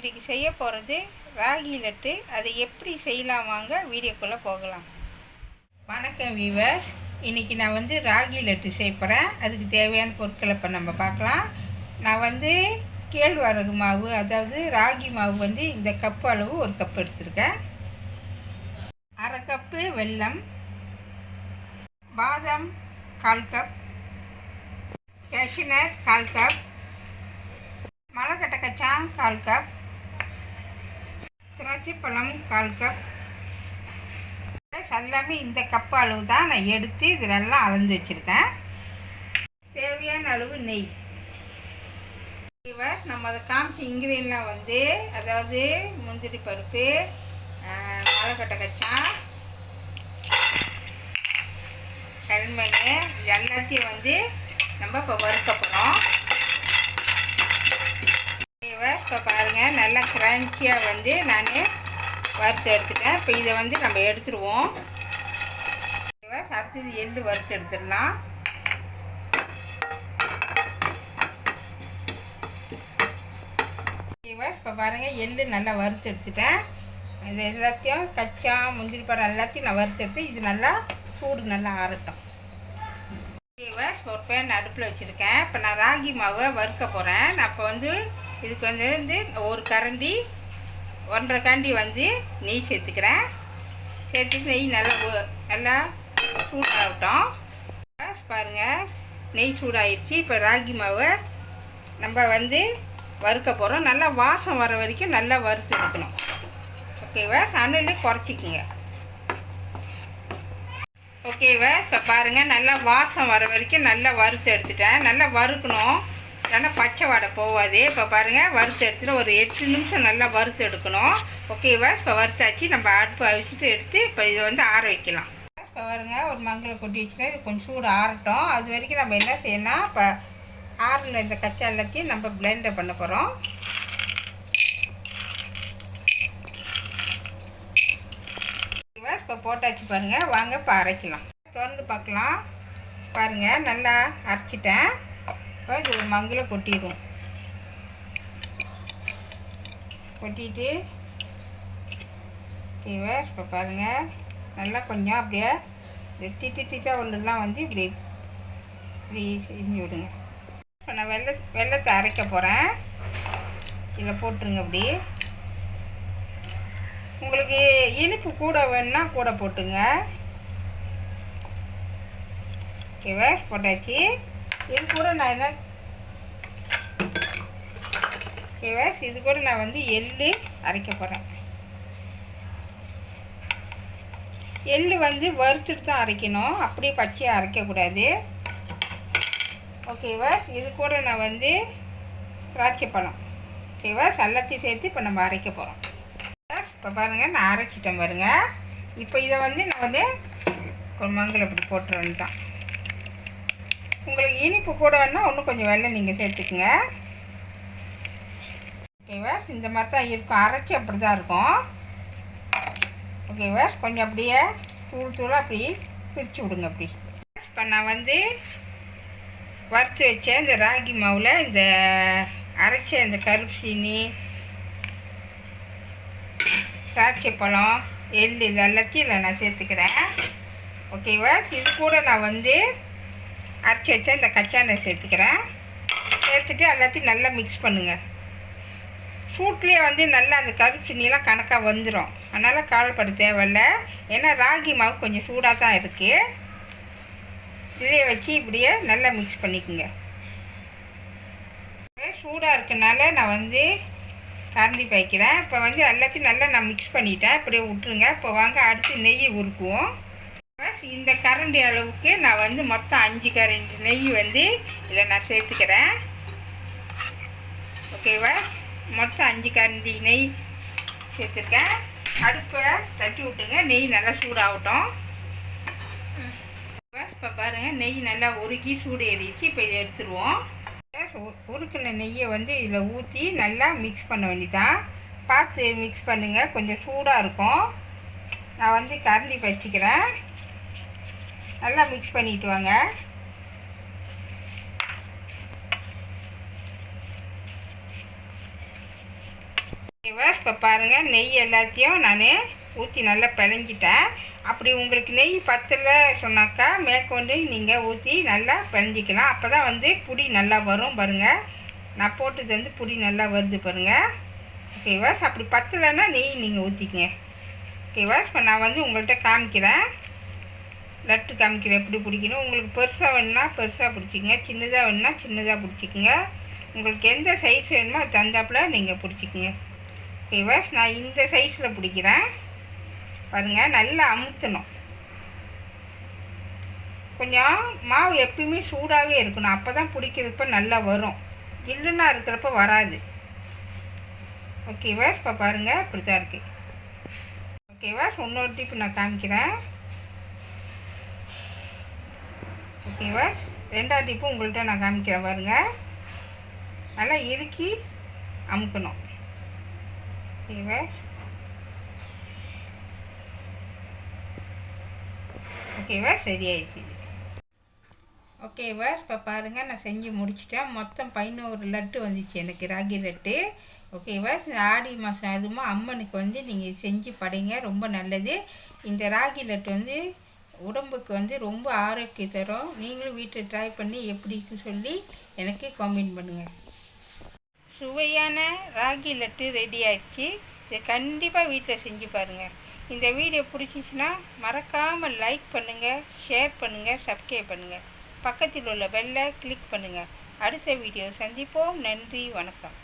இன்றைக்கி செய்ய போகிறது ராகி லட்டு. அதை எப்படி செய்யலாம் வாங்க வீடியோக்குள்ளே போகலாம். வணக்கம் வீவர்ஸ், இன்றைக்கி நான் ராகி லட்டு செய்ய போகிறேன். அதுக்கு தேவையான பொருட்களை இப்போ நம்ம பார்க்கலாம். நான் கேழ்வரகு மாவு, அதாவது ராகி மாவு இந்த கப்பு அளவு ஒரு கப் எடுத்துருக்கேன். அரை கப்பு வெல்லம், பாதாம் 1/4 கப், கேஷ்யூநட் 1/4 கப், மலைக்கட்டை கச்சான் 1/4 கப், திராட்சை பழம் 1/4 கப். எல்லாமே இந்த கப்பு அளவு தான் நான் எடுத்து இதிலெல்லாம் அளந்து வச்சுருக்கேன். தேவையான அளவு நெய். நம்ம அதை காமிச்ச இன்க்ரீடியன்ட்லாம் அதாவது முந்திரி பருப்பு, மலைக்கட்டை கச்சான், கல்மண், இது எல்லாத்தையும் நம்ம இப்போ வறுக்க போகிறோம். இப்போ பாருங்கள், நல்லா கிரன்ச்சியாக நான் வறுத்து எடுத்துட்டேன். இப்போ இதை நம்ம எடுத்துருவோம். அடுத்தது எள்ளு வறுத்து எடுத்துடலாம். இப்போ பாருங்கள், எள்ளு நல்லா வறுத்து எடுத்துட்டேன். இது எல்லாத்தையும் கச்சா முந்திரி பழம் எல்லாத்தையும் நான் வறுத்து எடுத்து இது நல்லா சூடு நல்லா ஆறட்டும். ஒரு பேன் அடுப்பில் வச்சுருக்கேன். இப்போ நான் ராகி மாவை வறுக்க போகிறேன். நான் இப்போ இதுக்கு ஒரு கரண்டி 1.5 கரண்டி நெய் சேர்த்துக்கிறேன். சேர்த்துட்டு நெய் நல்லா சூடாகட்டும். பாருங்கள், நெய் சூடாகிடுச்சு. இப்போ ராகி மாவை நம்ம வறுக்க போகிறோம். நல்லா வாசம் வர வரைக்கும் நல்லா வறுத்து எடுக்கணும். ஓகேவா? அனல் குறைச்சிக்குங்க. ஓகேவா? இப்போ பாருங்கள், நல்லா வாசம் வர வரைக்கும் நல்லா வறுத்து எடுத்துட்டேன். நல்லா வறுக்கணும், இல்லைன்னா பச்சை வாடை போகாது. இப்போ பாருங்கள், வறுத்து எடுத்துட்டு ஒரு 8 நிமிஷம் நல்லா வறுத்து எடுக்கணும். ஓகேவா? இப்போ வறுத்தாச்சு. நம்ம அடுப்பு அவிச்சிட்டு எடுத்து இப்போ இதை ஆற வைக்கலாம். இப்போ பாருங்கள், ஒரு மங்களை கொட்டி வச்சுட்டா இது கொஞ்சம் சூடு ஆறட்டும். அது வரைக்கும் நம்ம என்ன செய்யணும், இப்போ ஆறின இந்த கச்சா எல்லாத்தையும் நம்ம பிளெண்டர் பண்ண போகிறோம். இப்போ போட்டாச்சு பாருங்கள். வாங்க இப்போ அரைக்கலாம். திறந்து பார்க்கலாம். பாருங்கள், நல்லா அரைச்சிட்டேன். இப்போ இது ஒரு மங்கில் கொட்டிடுவோம். கொட்டிட்டு ஓகேவா? இப்போ பாருங்கள், நல்லா கொஞ்சம் அப்படியே திட்டாக ஒன்றுலாம் இப்படி இப்படி செஞ்சு விடுங்க. இப்போ நான் வெள்ளத்தை அரைக்க போகிறேன். இதில் போட்டுருங்க. அப்படி உங்களுக்கு இனிப்பு கூட வேணுன்னா கூட போட்டுங்க. ஓகேவா? போட்டாச்சு. இது கூட நான் என்ன ஓகேவா, இது கூட நான் எள்ளு அரைக்க போகிறேன். எள்ளு வறுத்துட்டு தான் அரைக்கணும், அப்படியே பச்சையாக அரைக்கக்கூடாது. ஓகேவா? இது கூட நான் திராட்சை பழம், ஓகேவா, எல்லாத்தையும் சேர்த்து இப்போ நம்ம அரைக்க போகிறோம். இப்போ பாருங்கள், நான் அரைச்சிட்டேன் பாருங்கள். இப்போ இதை நான் ஒரு மங்கில் அப்படி போட்டுறேன்னு தான். உங்களுக்கு இனிப்பு கூட வேணால் இன்னும் கொஞ்சம் வெல்லம் நீங்கள் சேர்த்துக்குங்க. ஓகேவா? இந்த மாதிரி தான் இருக்கும். அரைச்சி அப்படி தான் இருக்கும். ஓகேவா? கொஞ்சம் அப்படியே தூளாக அப்படி பிரித்து விடுங்க. அப்படி இப்போ நான் வறுத்து வச்சேன் இந்த ராகி மாவில் இந்த அரைச்ச இந்த கருப்பு சீனி, திராட்சை பழம், எள், இது எல்லாத்தையும் இல்லை நான் சேர்த்துக்கிறேன். ஓகேவா? இது கூட நான் அரைச்சி வச்சா இந்த கச்சானை சேர்த்துக்கிறேன். சேர்த்துட்டு எல்லாத்தையும் நல்லா மிக்ஸ் பண்ணுங்கள். சூட்லேயே நல்லா அந்த கருப்பு சீனியெல்லாம் கணக்காக வந்துடும். அதனால் கவலைப்பட தேவையில்லை. ஏன்னா ராகி மாவு கொஞ்சம் சூடாக தான் இருக்குது. இதிலே வச்சு இப்படியே நல்லா மிக்ஸ் பண்ணிக்கோங்க. சூடாக இருக்கனால நான் கரண்டி பாய்க்கிறேன். இப்போ எல்லாத்தையும் நல்லா நான் மிக்ஸ் பண்ணிட்டேன். இப்படியே விட்டுருங்க. இப்போ வாங்க அடுத்து நெய் உருக்குவோம். இந்த கரண்டி அளவுக்கு நான் மொத்தம் 5 கரண்டி நெய் இதில் நான் சேர்த்துக்கிறேன். ஓகேவா? மொத்தம் 5 கரண்டி நெய் சேர்த்துருக்கேன். அடுப்பை தட்டி விட்டுங்க, நெய் நல்லா சூடாகட்டும். இப்போ பாருங்கள், நெய் நல்லா உருக்கி சூடு ஏறிடுச்சு. இப்போ இதை எடுத்துருவோம். உருக்கின நெய்யை இதில் ஊற்றி நல்லா மிக்ஸ் பண்ண வேண்டியதான். பார்த்து மிக்ஸ் பண்ணுங்கள், கொஞ்சம் சூடாக இருக்கும். நான் கரண்டி வச்சுக்கிறேன். நல்லா மிக்ஸ் பண்ணிட்டு வாங்க. இப்போ பாருங்கள், நெய் எல்லாத்தையும் நான் ஊற்றி நல்லா பிணைஞ்சிட்டேன். அப்படி உங்களுக்கு நெய் பத்தலை சொன்னாக்கா மேற்கொண்டு நீங்கள் ஊற்றி நல்லா பிணைஞ்சிக்கலாம். அப்போ தான் வந்து புடி நல்லா வரும். பாருங்கள், நான் போட்டது புடி நல்லா வருது பாருங்கள். ஓகேவா? அப்படி பத்தலைன்னா நெய் நீங்கள் ஊற்றிக்கங்க. ஓகேவா? இப்போ நான் உங்கள்கிட்ட காமிக்கிறேன், லட்டு காமிக்கிறேன் எப்படி பிடிக்கணும். உங்களுக்கு பெருசாக வேணுன்னா பெருசாக பிடிச்சிக்கங்க, சின்னதாக வேணுன்னா சின்னதாக பிடிச்சிக்கங்க. உங்களுக்கு எந்த சைஸ் வேணுமோ அது தந்தாப்பில் நீங்கள் பிடிச்சிக்கங்க. ஓகேவா? நான் இந்த சைஸில் பிடிக்கிறேன். பாருங்கள், நல்லா அமுத்தணும். கொஞ்சம் மாவு எப்பயுமே சூடாகவே இருக்கணும், அப்போ தான் பிடிக்கிறப்ப நல்லா வரும். இல்லைன்னா இருக்கிறப்ப வராது. ஓகேவா? இப்போ பாருங்கள், இப்படி தான் இருக்குது. ஓகேவா? இன்னொரு டிப்பு நான் காமிக்கிறேன். ஓகேவா? ரெண்டாவது டிப்பு உங்கள்கிட்ட நான் காமிக்கிறேன். பாருங்கள், நல்லா இறுக்கி அமுக்கணும். ஓகேவா? ஓகேவா? ரெடி ஆயிடுச்சு. ஓகேவா? இப்போ பாருங்கள், நான் செஞ்சு முடிச்சிட்டேன். மொத்தம் 11 லட்டு வந்துச்சு எனக்கு, ராகி லட்டு. ஓகேவா? ஆடி மாதம் அதுமா அம்மனுக்கு நீங்கள் செஞ்சு படைங்க, ரொம்ப நல்லது. இந்த ராகி லட்டு உடம்புக்கு ரொம்ப ஆரோக்கியம் தரும். நீங்களும் வீட்டில் ட்ரை பண்ணி எப்படின்னு சொல்லி எனக்கு கமெண்ட் பண்ணுங்கள். சுவையான ராகி லட்டு ரெடி ஆயிடுச்சு. இதை கண்டிப்பாக வீட்டில் செஞ்சு பாருங்கள். இந்த வீடியோ பிடிச்சிச்சின்னா மறக்காமல் லைக் பண்ணுங்கள், ஷேர் பண்ணுங்கள், சப்ஸ்கிரைப் பண்ணுங்கள். பக்கத்தில் உள்ள பெல்லை கிளிக் பண்ணுங்கள். அடுத்த வீடியோ சந்திப்போம். நன்றி, வணக்கம்.